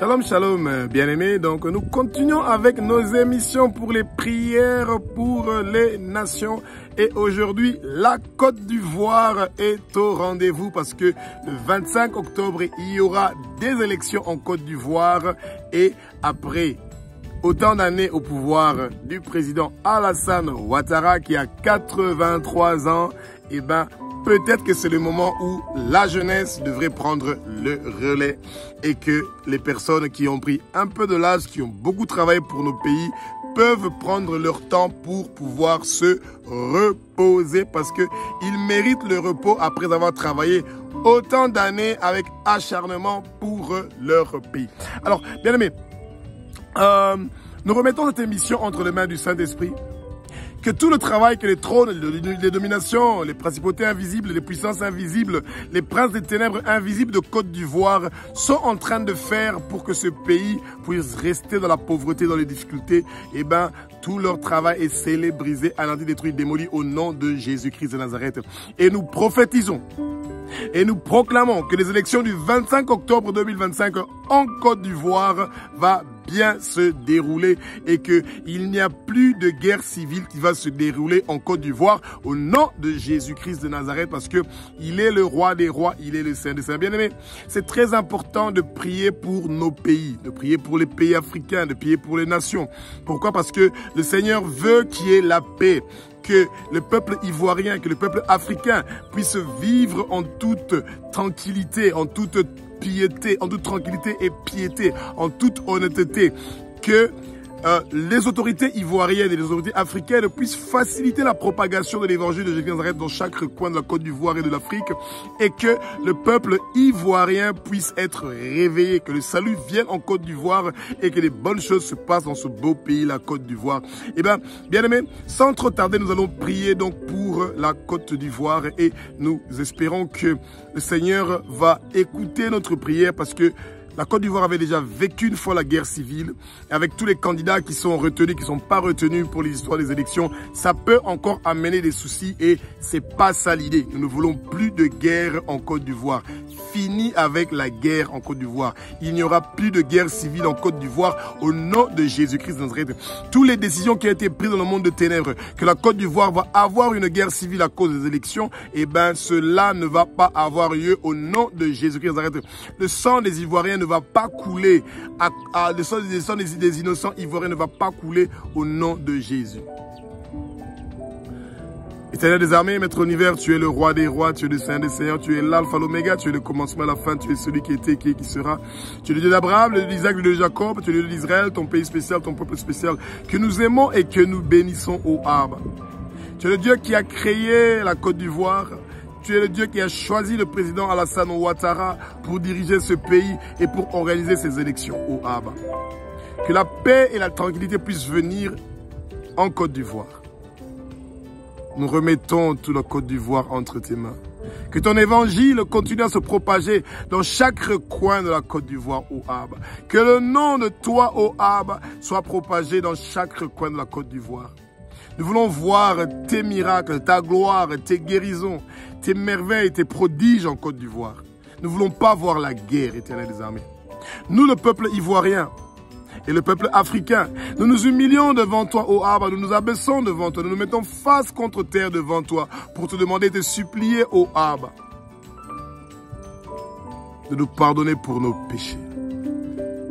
Shalom, shalom, bien-aimés. Donc, nous continuons avec nos émissions pour les prières pour les nations. Et aujourd'hui, la Côte d'Ivoire est au rendez-vous parce que le 25 octobre, il y aura des élections en Côte d'Ivoire. Et après autant d'années au pouvoir du président Alassane Ouattara qui a 83 ans, eh ben, peut-être que c'est le moment où la jeunesse devrait prendre le relais et que les personnes qui ont pris un peu de l'âge, qui ont beaucoup travaillé pour nos pays, peuvent prendre leur temps pour pouvoir se reposer parce qu'ils méritent le repos après avoir travaillé autant d'années avec acharnement pour leur pays. Alors, bien aimés, nous remettons cette émission entre les mains du Saint-Esprit. Que tout le travail que les trônes, les dominations, les principautés invisibles, les puissances invisibles, les princes des ténèbres invisibles de Côte d'Ivoire sont en train de faire pour que ce pays puisse rester dans la pauvreté, dans les difficultés, eh ben, tout leur travail est scellé, brisé, anéanti, détruit, démoli au nom de Jésus-Christ de Nazareth. Et nous prophétisons et nous proclamons que les élections du 25 octobre 2025 en Côte d'Ivoire va bien se dérouler et qu'il n'y a plus de guerre civile qui va se dérouler en Côte d'Ivoire au nom de Jésus-Christ de Nazareth parce que il est le roi des rois, il est le saint des saints. Bien aimé, c'est très important de prier pour nos pays, de prier pour les pays africains, de prier pour les nations. Pourquoi? Parce que le Seigneur veut qu'il y ait la paix, que le peuple ivoirien, que le peuple africain puisse vivre en toute tranquillité, en toute piété, en toute tranquillité et piété, en toute honnêteté, que les autorités ivoiriennes et les autorités africaines puissent faciliter la propagation de l'évangile de Jésus Nazareth dans chaque coin de la Côte d'Ivoire et de l'Afrique et que le peuple ivoirien puisse être réveillé, que le salut vienne en Côte d'Ivoire et que les bonnes choses se passent dans ce beau pays, la Côte d'Ivoire. Eh bien, bien aimés, sans trop tarder, nous allons prier donc pour la Côte d'Ivoire et nous espérons que le Seigneur va écouter notre prière parce que la Côte d'Ivoire avait déjà vécu une fois la guerre civile. Avec tous les candidats qui sont retenus, qui ne sont pas retenus pour les histoires des élections, ça peut encore amener des soucis et c'est pas ça l'idée. Nous ne voulons plus de guerre en Côte d'Ivoire. Fini avec la guerre en Côte d'Ivoire. Il n'y aura plus de guerre civile en Côte d'Ivoire au nom de Jésus-Christ de Nazareth. Toutes les décisions qui ont été prises dans le monde de ténèbres, que la Côte d'Ivoire va avoir une guerre civile à cause des élections, eh ben cela ne va pas avoir lieu au nom de Jésus-Christ de Nazareth. Le sang des Ivoiriens ne va pas couler, le sang des innocents ivoiriens ne va pas couler au nom de Jésus. Éternel des armées, Maître univers, tu es le roi des rois, tu es le Seigneur des seigneurs, tu es l'alpha, l'oméga, tu es le commencement et la fin, tu es celui qui était, qui sera. Tu es le Dieu d'Abraham, le Dieu d'Isaac, le Dieu de Jacob, tu es le Dieu d'Israël, ton pays spécial, ton peuple spécial, que nous aimons et que nous bénissons au Abba. Tu es le Dieu qui a créé la Côte d'Ivoire. Tu es le Dieu qui a choisi le président Alassane Ouattara pour diriger ce pays et pour organiser ces élections au Abba. Que la paix et la tranquillité puissent venir en Côte d'Ivoire. Nous remettons toute la Côte d'Ivoire entre tes mains. Que ton évangile continue à se propager dans chaque coin de la Côte d'Ivoire au Abba. Que le nom de toi au Abba soit propagé dans chaque coin de la Côte d'Ivoire. Nous voulons voir tes miracles, ta gloire, tes guérisons, tes merveilles, tes prodiges en Côte d'Ivoire. Nous ne voulons pas voir la guerre, Éternel des armées. Nous, le peuple ivoirien et le peuple africain, nous nous humilions devant toi, ô Abba, nous nous abaissons devant toi, nous nous mettons face contre terre devant toi pour te demander et te supplier, ô Abba, de nous pardonner pour nos péchés.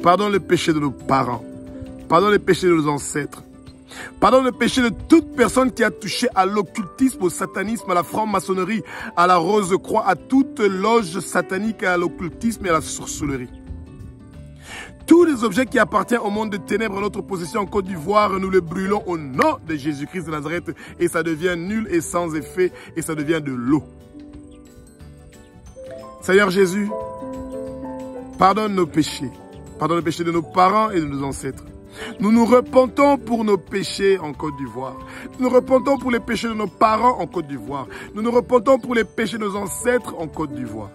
Pardonne le péché de nos parents. Pardonne le péché de nos ancêtres. Pardonne le péché de toute personne qui a touché à l'occultisme, au satanisme, à la franc-maçonnerie, à la rose-croix, à toute loge satanique, à l'occultisme et à la sorcellerie. Tous les objets qui appartiennent au monde de ténèbres en notre possession en Côte d'Ivoire, nous les brûlons au nom de Jésus-Christ de Nazareth et ça devient nul et sans effet et ça devient de l'eau. Seigneur Jésus, pardonne nos péchés. Pardonne les péchés de nos parents et de nos ancêtres. Nous nous repentons pour nos péchés en Côte d'Ivoire. Nous nous repentons pour les péchés de nos parents en Côte d'Ivoire. Nous nous repentons pour les péchés de nos ancêtres en Côte d'Ivoire.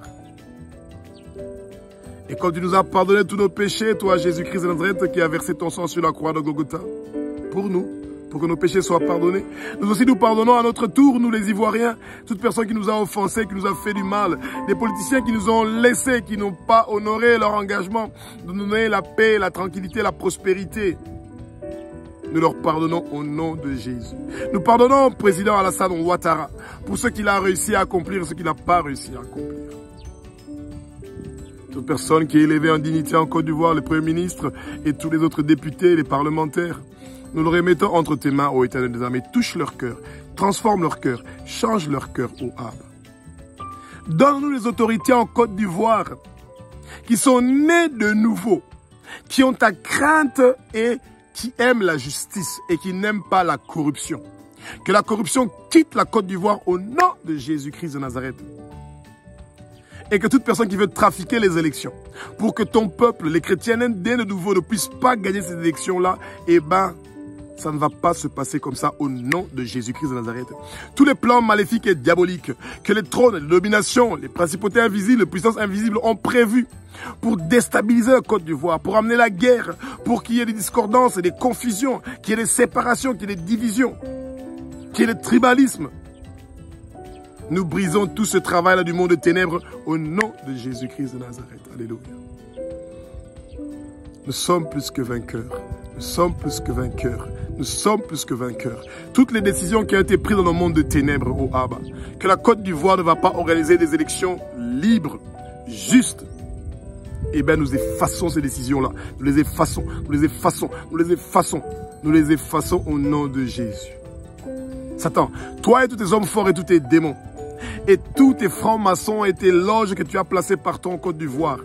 Et quand tu nous as pardonné tous nos péchés, toi Jésus-Christ de Nazareth qui a versé ton sang sur la croix de Golgotha, pour nous, pour que nos péchés soient pardonnés. Nous aussi nous pardonnons à notre tour, nous les Ivoiriens, toute personne qui nous a offensés, qui nous a fait du mal, des politiciens qui nous ont laissés, qui n'ont pas honoré leur engagement de nous donner la paix, la tranquillité, la prospérité. Nous leur pardonnons au nom de Jésus. Nous pardonnons au président Alassane Ouattara pour ce qu'il a réussi à accomplir et ce qu'il n'a pas réussi à accomplir. Toute personne qui est élevée en dignité en Côte d'Ivoire, le Premier ministre et tous les autres députés, les parlementaires, nous le remettons entre tes mains, ô Éternel des armées. Touche leur cœur, transforme leur cœur, change leur cœur, ô Abba. Donne-nous les autorités en Côte d'Ivoire qui sont nées de nouveau, qui ont ta crainte et qui aiment la justice et qui n'aiment pas la corruption. Que la corruption quitte la Côte d'Ivoire au nom de Jésus-Christ de Nazareth. Et que toute personne qui veut trafiquer les élections, pour que ton peuple, les chrétiens nés de nouveau, ne puissent pas gagner ces élections-là, eh ben, ça ne va pas se passer comme ça au nom de Jésus-Christ de Nazareth. Tous les plans maléfiques et diaboliques que les trônes, les dominations, les principautés invisibles, les puissances invisibles ont prévues pour déstabiliser la Côte d'Ivoire, pour amener la guerre, pour qu'il y ait des discordances et des confusions, qu'il y ait des séparations, qu'il y ait des divisions, qu'il y ait des tribalismes. Nous brisons tout ce travail-là du monde de ténèbres au nom de Jésus-Christ de Nazareth. Alléluia. Nous sommes plus que vainqueurs. Nous sommes plus que vainqueurs. Nous sommes plus que vainqueurs. Toutes les décisions qui ont été prises dans le monde de ténèbres, ô Abba, que la Côte d'Ivoire ne va pas organiser des élections libres, justes, eh bien nous effaçons ces décisions-là. Nous les effaçons, nous les effaçons, nous les effaçons. Nous les effaçons au nom de Jésus. Satan, toi et tous tes hommes forts et tous tes démons, et tous tes francs-maçons et tes loges que tu as placés partout en Côte d'Ivoire,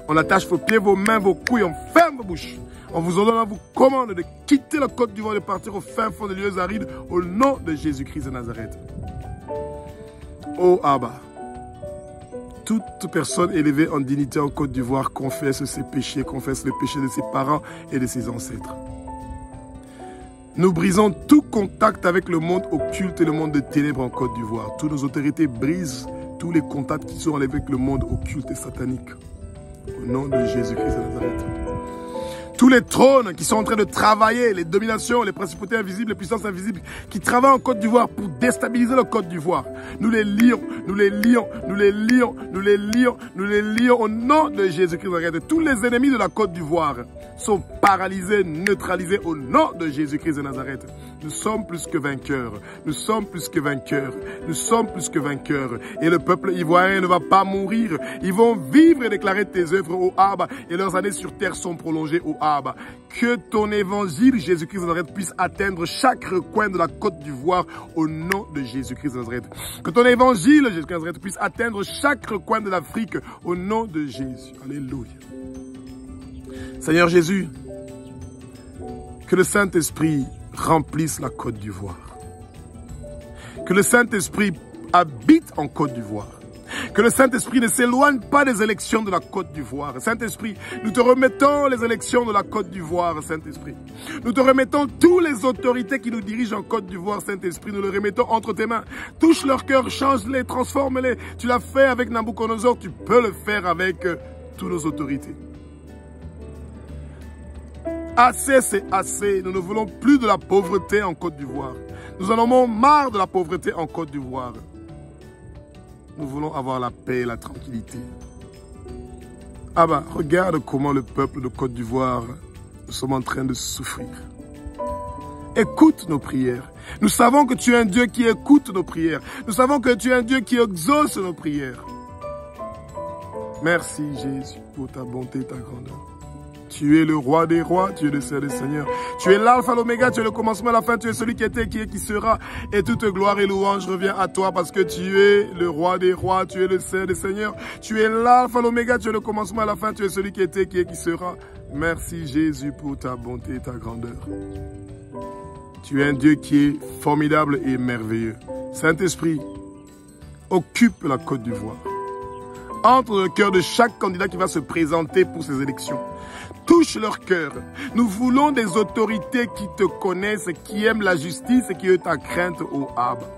on attache vos pieds, vos mains, vos couilles, on ferme vos bouches. On vous ordonne, on vous commande de quitter la Côte d'Ivoire, de partir au fin fond des lieux arides, au nom de Jésus-Christ de Nazareth. Oh Abba, toute personne élevée en dignité en Côte d'Ivoire confesse ses péchés, confesse les péchés de ses parents et de ses ancêtres. Nous brisons tout contact avec le monde occulte et le monde de ténèbres en Côte d'Ivoire. Toutes nos autorités brisent tous les contacts qui sont avec le monde occulte et satanique. Au nom de Jésus-Christ de Nazareth. Tous les trônes qui sont en train de travailler, les dominations, les principautés invisibles, les puissances invisibles, qui travaillent en Côte d'Ivoire pour déstabiliser la Côte d'Ivoire. Nous les lions, nous les lions, nous les lions, nous les lions, nous les lions au nom de Jésus-Christ. Tous les ennemis de la Côte d'Ivoire sont paralysés, neutralisés au nom de Jésus-Christ de Nazareth. Nous sommes plus que vainqueurs. Nous sommes plus que vainqueurs. Nous sommes plus que vainqueurs. Et le peuple ivoirien ne va pas mourir. Ils vont vivre et déclarer tes œuvres, ô Abba, et leurs années sur terre sont prolongées, ô Abba. Que ton évangile, Jésus-Christ de Nazareth, puisse atteindre chaque recoin de la Côte d'Ivoire au nom de Jésus-Christ de Nazareth. Que ton évangile, Jésus-Christ de Nazareth, puisse atteindre chaque recoin de l'Afrique au nom de Jésus. Alléluia. Seigneur Jésus, que le Saint-Esprit remplisse la Côte d'Ivoire. Que le Saint-Esprit habite en Côte d'Ivoire. Que le Saint-Esprit ne s'éloigne pas des élections de la Côte d'Ivoire. Saint-Esprit, nous te remettons les élections de la Côte d'Ivoire, Saint-Esprit. Nous te remettons toutes les autorités qui nous dirigent en Côte d'Ivoire, Saint-Esprit. Nous les remettons entre tes mains. Touche leur cœur, change-les, transforme-les. Tu l'as fait avec Nabucodonosor, tu peux le faire avec toutes nos autorités. Assez, c'est assez. Nous ne voulons plus de la pauvreté en Côte d'Ivoire. Nous en avons marre de la pauvreté en Côte d'Ivoire. Nous voulons avoir la paix et la tranquillité. Ah bah, regarde comment le peuple de Côte d'Ivoire, nous sommes en train de souffrir. Écoute nos prières. Nous savons que tu es un Dieu qui écoute nos prières. Nous savons que tu es un Dieu qui exauce nos prières. Merci Jésus pour ta bonté et ta grandeur. Tu es le roi des rois, tu es le Seigneur des seigneurs. Tu es l'alpha, l'oméga, tu es le commencement et la fin, tu es celui qui était, qui est, qui sera. Et toute gloire et louange revient à toi parce que tu es le roi des rois, tu es le Seigneur des seigneurs. Tu es l'alpha, l'oméga, tu es le commencement et la fin, tu es celui qui était, qui est, qui sera. Merci Jésus pour ta bonté et ta grandeur. Tu es un Dieu qui est formidable et merveilleux. Saint-Esprit, occupe la Côte d'Ivoire. Entre dans le cœur de chaque candidat qui va se présenter pour ces élections. Touche leur cœur. Nous voulons des autorités qui te connaissent, qui aiment la justice et qui ont ta crainte, ô Abba.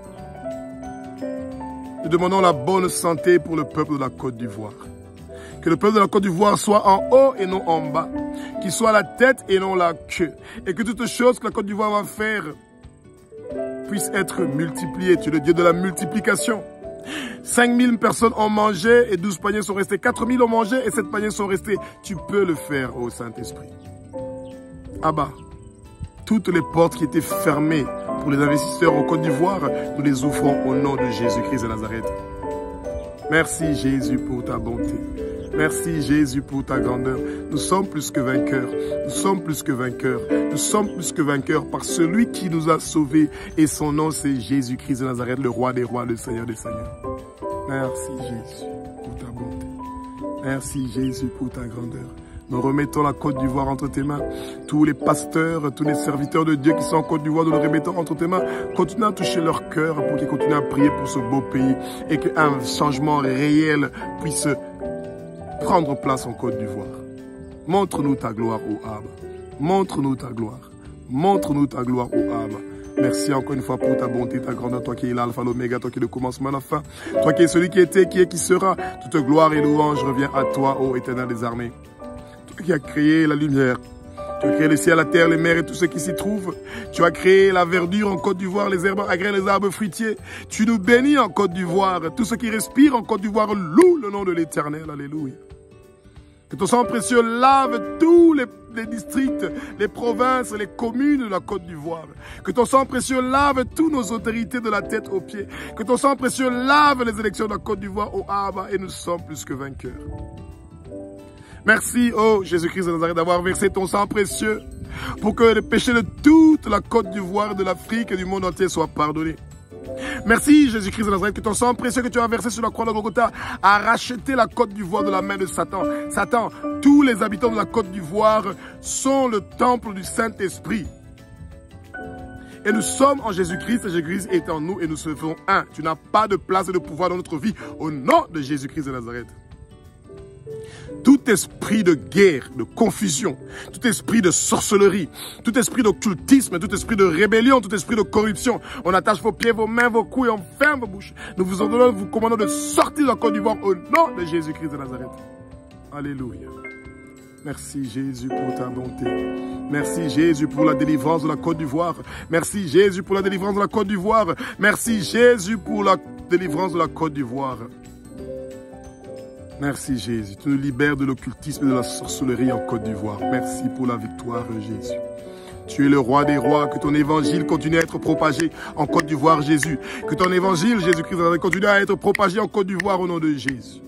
Nous demandons la bonne santé pour le peuple de la Côte d'Ivoire. Que le peuple de la Côte d'Ivoire soit en haut et non en bas. Qu'il soit la tête et non la queue. Et que toutes choses que la Côte d'Ivoire va faire puissent être multipliées. Tu es le Dieu de la multiplication. 5000 personnes ont mangé et 12 paniers sont restés. 4000 ont mangé et 7 paniers sont restés. Tu peux le faire, ô Saint-Esprit. Abba, toutes les portes qui étaient fermées pour les investisseurs en Côte d'Ivoire, nous les ouvrons au nom de Jésus-Christ de Nazareth. Merci Jésus pour ta bonté. Merci Jésus pour ta grandeur. Nous sommes plus que vainqueurs. Nous sommes plus que vainqueurs. Nous sommes plus que vainqueurs par celui qui nous a sauvés. Et son nom c'est Jésus-Christ de Nazareth, le roi des rois, le Seigneur des seigneurs. Merci Jésus pour ta bonté. Merci Jésus pour ta grandeur. Nous remettons la Côte d'Ivoire entre tes mains. Tous les pasteurs, tous les serviteurs de Dieu qui sont en Côte d'Ivoire, nous les remettons entre tes mains. Continue à toucher leur cœur pour qu'ils continuent à prier pour ce beau pays et qu'un changement réel puisse prendre place en Côte d'Ivoire. Montre-nous ta gloire, ô Abba. Montre-nous ta gloire. Montre-nous ta gloire, ô Abba. Merci encore une fois pour ta bonté, ta grandeur, toi qui es l'alpha, l'oméga, toi qui es le commencement, la fin. Toi qui es celui qui était, qui est, qui sera. Toute gloire et louange revient à toi, ô Éternel des armées. Toi qui as créé la lumière. Tu as créé les ciels, la terre, les mers et tout ce qui s'y trouve. Tu as créé la verdure en Côte d'Ivoire, les herbes agréées, les arbres fruitiers. Tu nous bénis en Côte d'Ivoire. Tout ce qui respire en Côte d'Ivoire loue le nom de l'Éternel. Alléluia. Que ton sang précieux lave tous les districts, les provinces, les communes de la Côte d'Ivoire. Que ton sang précieux lave toutes nos autorités de la tête aux pieds. Que ton sang précieux lave les élections de la Côte d'Ivoire au Abba et nous sommes plus que vainqueurs. Merci, oh Jésus-Christ de Nazareth, d'avoir versé ton sang précieux pour que les péchés de toute la Côte d'Ivoire, de l'Afrique et du monde entier soient pardonnés. Merci Jésus-Christ de Nazareth, que ton sang précieux que tu as versé sur la croix de Golgotha a racheté la Côte d'Ivoire de la main de Satan. Satan, tous les habitants de la Côte d'Ivoire sont le temple du Saint-Esprit. Et nous sommes en Jésus-Christ et Jésus-Christ est en nous et nous serons un. Tu n'as pas de place et de pouvoir dans notre vie au nom de Jésus-Christ de Nazareth. Tout esprit de guerre, de confusion, tout esprit de sorcellerie, tout esprit d'occultisme, tout esprit de rébellion, tout esprit de corruption, on attache vos pieds, vos mains, vos couilles, on ferme vos bouches. Nous vous ordonnons, vous commandons de sortir de la Côte d'Ivoire au nom de Jésus-Christ de Nazareth. Alléluia. Merci Jésus pour ta bonté. Merci Jésus pour la délivrance de la Côte d'Ivoire. Merci Jésus pour la délivrance de la Côte d'Ivoire. Merci Jésus pour la délivrance de la Côte d'Ivoire. Merci Jésus, tu nous libères de l'occultisme et de la sorcellerie en Côte d'Ivoire. Merci pour la victoire Jésus. Tu es le roi des rois, que ton évangile continue à être propagé en Côte d'Ivoire Jésus. Que ton évangile Jésus-Christ continue à être propagé en Côte d'Ivoire au nom de Jésus.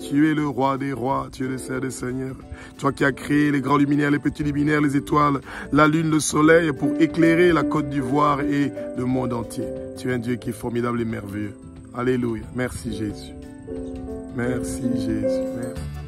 Tu es le roi des rois, tu es le Seigneur des seigneurs. Toi qui as créé les grands luminaires, les petits luminaires, les étoiles, la lune, le soleil pour éclairer la Côte d'Ivoire et le monde entier. Tu es un Dieu qui est formidable et merveilleux. Alléluia. Merci Jésus. Merci Jésus. Merci.